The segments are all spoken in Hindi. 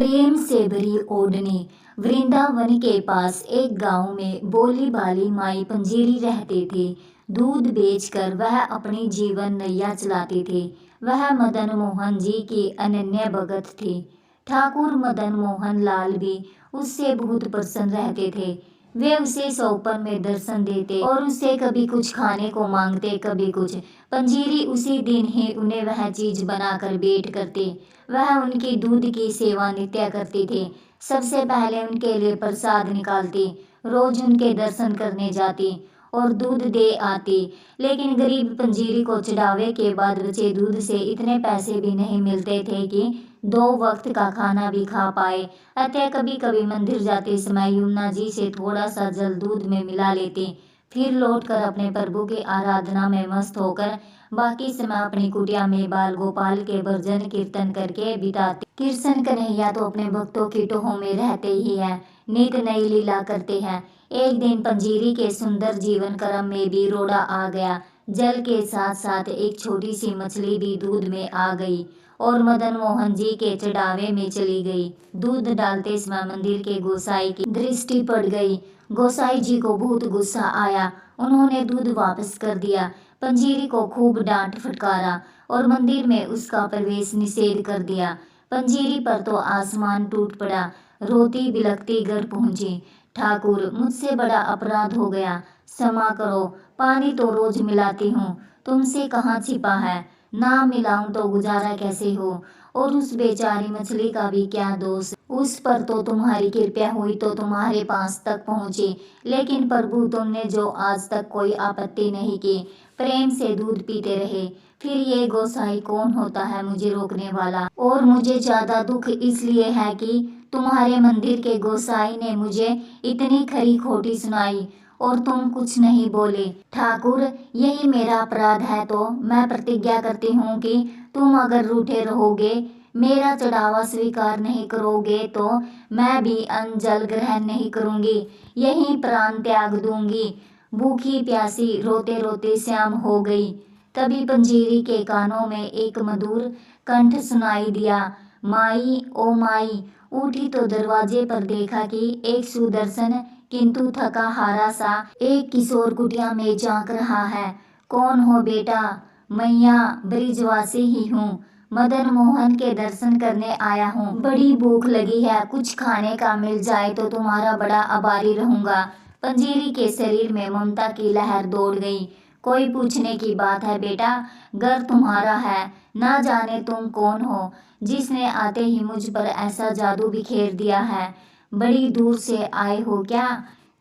प्रेम से भरी ओढ़नी। वृंदावन के पास एक गांव में भोली भाली माई पंजीरी रहते थे। दूध बेचकर वह अपनी जीवन नैया चलाते थे। वह मदन मोहन जी के अनन्य भगत थे। ठाकुर मदन मोहन लाल भी उससे बहुत प्रसन्न रहते थे। वे उसे सौपन में दर्शन देते और उससे कभी कुछ खाने को मांगते, कभी कुछ। पंजीरी उसी दिन ही उन्हें वह चीज बनाकर भेंट करते। वह उनकी दूध की सेवा नित्य करते थे। सबसे पहले उनके लिए प्रसाद निकालते, रोज उनके दर्शन करने जाते और दूध दे आते। लेकिन गरीब पंजीरी को चढ़ावे के बाद बचे दूध से इतने पैसे भी नहीं मिलते थे कि 2 वक्त का खाना भी खा पाए। अतः कभी कभी मंदिर जाते समय यमुना जी से थोड़ा सा जल दूध में मिला लेते, फिर लौटकर अपने प्रभु की आराधना में मस्त होकर बाकी समय अपनी कुटिया में बाल गोपाल के भजन कीर्तन करके बिताते। कृष्ण कन्हैया तो अपने भक्तों की टोहों में रहते ही हैं, नित नई लीला करते हैं। एक दिन पंजीरी के सुंदर जीवन क्रम में भी रोड़ा आ गया। जल के साथ साथ एक छोटी सी मछली भी दूध में आ गई और मदन मोहन जी के चढ़ावे में चली गई। दूध डालते समय मंदिर के गोसाई की दृष्टि पड़ गई। गोसाई जी को बहुत गुस्सा आया। उन्होंने दूध वापस कर दिया। पंजीरी को खूब डांट फटकारा और मंदिर में उसका प्रवेश निषेध कर दिया। पंजीरी पर तो आसमान टूट पड़ा। रोती बिलखती घर पहुंची। ठाकुर, मुझसे बड़ा अपराध हो गया, क्षमा करो। पानी तो रोज मिलाती हूँ, तुमसे कहाँ छिपा है। ना मिलाऊं तो गुजारा कैसे हो। और उस बेचारी मछली का भी क्या दोष। उस पर तो तुम्हारी कृपा हुई तो तुम्हारे पास तक पहुँची। लेकिन प्रभु, तुमने जो आज तक कोई आपत्ति नहीं की, प्रेम से दूध पीते रहे। फिर ये गोसाई कौन होता है मुझे रोकने वाला। और मुझे ज्यादा दुख इसलिए है कि तुम्हारे मंदिर के गोसाई ने मुझे इतनी खरी खोटी सुनाई और तुम कुछ नहीं बोले। ठाकुर, यही मेरा अपराध है तो मैं प्रतिज्ञा करती हूँ कि तुम अगर रूठे रहोगे, मेरा चढ़ावा स्वीकार नहीं करोगे तो मैं भी अन्न जल ग्रहण नहीं करूँगी, यही प्राण त्याग दूंगी। भूखी प्यासी रोते रोते शाम हो गई। तभी पंजीरी के कानों में एक मधुर कंठ सुनाई दिया, माई ओ माई। उठी तो दरवाजे पर देखा कि एक सुदर्शन किंतु थका हारा सा एक किशोर कुटिया में झांक रहा है। कौन हो बेटा? मैया, ब्रिजवासी ही हूँ, मदन मोहन के दर्शन करने आया हूँ। बड़ी भूख लगी है, कुछ खाने का मिल जाए तो तुम्हारा बड़ा आभारी रहूंगा। पंजीरी के शरीर में ममता की लहर दौड़ गई। कोई पूछने की बात है बेटा, घर तुम्हारा है। ना जाने तुम कौन हो जिसने आते ही मुझ पर ऐसा जादू बिखेर दिया है। बड़ी दूर से आए हो क्या?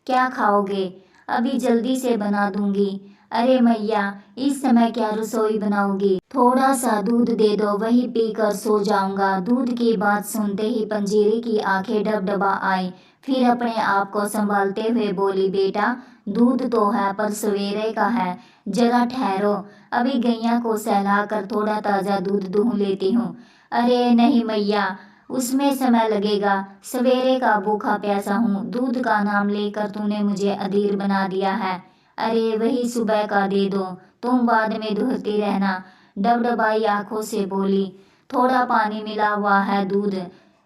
क्या खाओगे? अभी जल्दी से बना दूंगी। अरे मैया, इस समय क्या रसोई बनाओगी? थोड़ा सा दूध दे दो, वही पीकर सो जाऊंगा। दूध की बात सुनते ही पंजीरी की आंखें डबडबा आई। फिर अपने आप को संभालते हुए बोली, बेटा, दूध तो है पर सवेरे का है, जरा ठहरो, अभी गैया को सहलाकर थोड़ा ताजा दूध दूह लेती हूँ। अरे नहीं मैया, उसमें समय लगेगा, सवेरे का भूखा प्यासा हूँ। दूध का नाम लेकर तूने मुझे अधीर बना दिया है। अरे वही सुबह का दे दो, तुम बाद में दुहती रहना। डबडबाई आंखों से बोली, थोड़ा पानी मिला हुआ है दूध।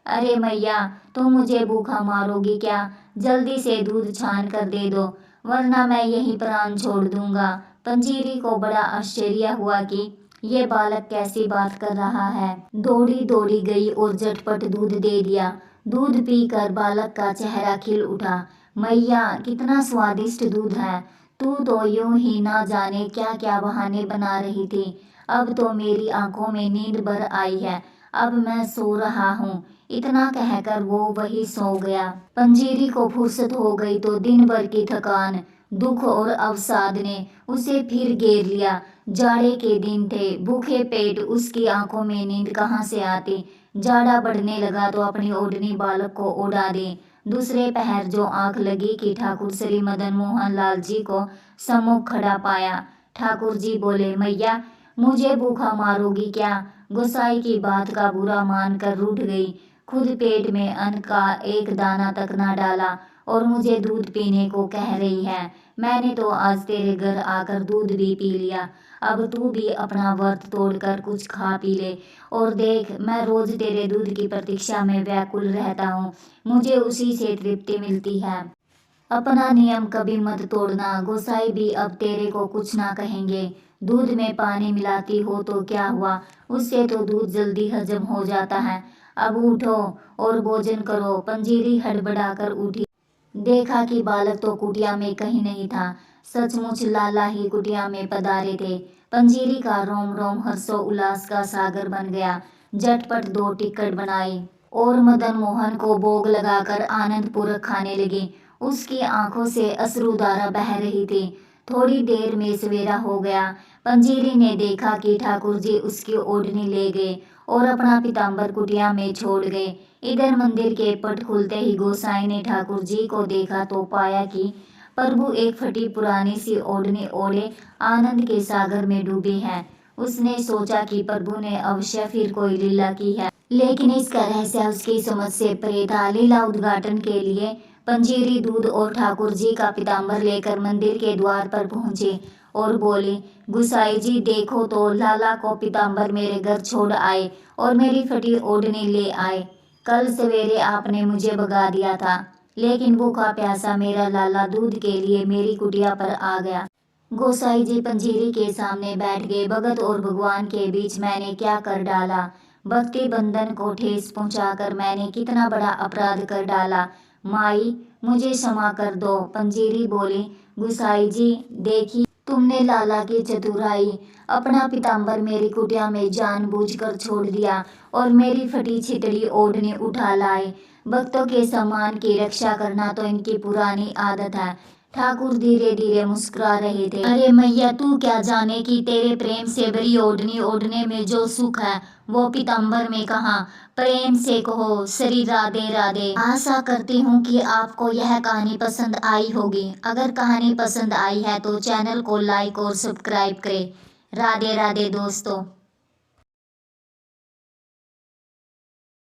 अरे मैया, तुम मुझे भूखा मारोगी क्या? जल्दी से दूध छान कर दे दो, वरना मैं यही प्राण छोड़ दूंगा। पंजीरी को बड़ा आश्चर्य हुआ कि ये बालक कैसी बात कर रहा है। दौड़ी दौड़ी गई और झटपट दूध दे दिया। दूध पीकर बालक का चेहरा खिल उठा। मैया, कितना स्वादिष्ट दूध है। तू तो यूं ही ना जाने क्या क्या बहाने बना रही थी। अब तो मेरी आंखों में नींद भर आई है, अब मैं सो रहा हूँ। इतना कहकर वो वही सो गया। पंजीरी को फुर्सत हो गई तो दिन भर की थकान, दुख और अवसाद ने उसे फिर घेर लिया। जाड़े के दिन थे, भूखे पेट उसकी आंखों में नींद कहाँ से आती। जाड़ा बढ़ने लगा तो अपनी ओढ़नी बालक को ओढ़ा दे। दूसरे पहर जो आंख लगी कि ठाकुर श्री मदन मोहन लाल जी को सम्मुख खड़ा पाया। ठाकुर जी बोले, मैया, मुझे भूखा मारोगी क्या? गोसाई की बात का बुरा मानकर रूठ गई। खुद पेट में अन्न का एक दाना तक ना डाला और मुझे दूध पीने को कह रही है। मैंने तो आज तेरे घर आकर दूध भी पी लिया, अब तू भी अपना व्रत तोड़कर कुछ खा पी ले। और देख, मैं रोज तेरे दूध की प्रतीक्षा में व्याकुल रहता हूँ, मुझे उसी से तृप्ति मिलती है। अपना नियम कभी मत तोड़ना, गोसाई भी अब तेरे को कुछ ना कहेंगे। दूध में पानी मिलाती हो तो क्या हुआ, उससे तो दूध जल्दी हजम हो जाता है। अब उठो और भोजन करो। पंजीरी हड़बड़ाकर उठी, देखा कि बालक तो कुटिया में कहीं नहीं था। सचमुच लाला ही कुटिया में पधारे थे। पंजीरी का रोम रोम हर्षो उल्लास का सागर बन गया। झटपट 2 टिकट बनाई और मदन मोहन को भोग लगाकर आनंद पूर्वक खाने लगे। उसकी आंखों से अश्रुधारा बह रही थी। थोड़ी देर में सवेरा हो गया। पंजीरी ने देखा कि ठाकुर जी उसकी ओढ़नी ले गए और अपना पीताम्बर कुटिया में छोड़ गए। इधर मंदिर के पट खुलते ही गोसाई ने ठाकुर जी को देखा तो पाया कि प्रभु एक फटी पुरानी सी ओढ़नी ओढ़े आनंद के सागर में डूबे हैं। उसने सोचा कि प्रभु ने अवश्य फिर कोई लीला की है, लेकिन इसका रहस्य उसकी समझ से परे था। लीला उद्घाटन के लिए पंजीरी दूध और ठाकुर जी का पीताम्बर लेकर मंदिर के द्वार पर पहुंचे और बोले, गुसाई जी देखो तो, लाला को पीताम्बर मेरे घर छोड़ आए और मेरी फटी ओढ़नी ले आए। कल सवेरे आपने मुझे भगा दिया था, लेकिन भूखा प्यासा मेरा लाला दूध के लिए मेरी कुटिया पर आ गया। गोसाई जी पंजीरी के सामने बैठ गए। भगत और भगवान के बीच मैंने क्या कर डाला, भक्ति बंधन को ठेस पहुंचाकर मैंने कितना बड़ा अपराध कर डाला। माई, मुझे क्षमा कर दो। पंजीरी बोली, गुसाई जी देखिए, तुमने लाला की चतुराई, अपना पीताम्बर मेरी कुटिया में जानबूझकर छोड़ दिया और मेरी फटी छितड़ी ओढ़नी उठा लाए। भक्तों के सम्मान की रक्षा करना तो इनकी पुरानी आदत है। ठाकुर धीरे धीरे मुस्कुरा रहे थे। अरे मैया, तू क्या जाने कि तेरे प्रेम से भरी ओढ़नी ओढ़ने में जो सुख है वो पीताम्बर में कहाँ। प्रेम से कहो श्री राधे राधे। आशा करती हूँ कि आपको यह कहानी पसंद आई होगी। अगर कहानी पसंद आई है तो चैनल को लाइक और सब्सक्राइब करें। राधे राधे दोस्तों।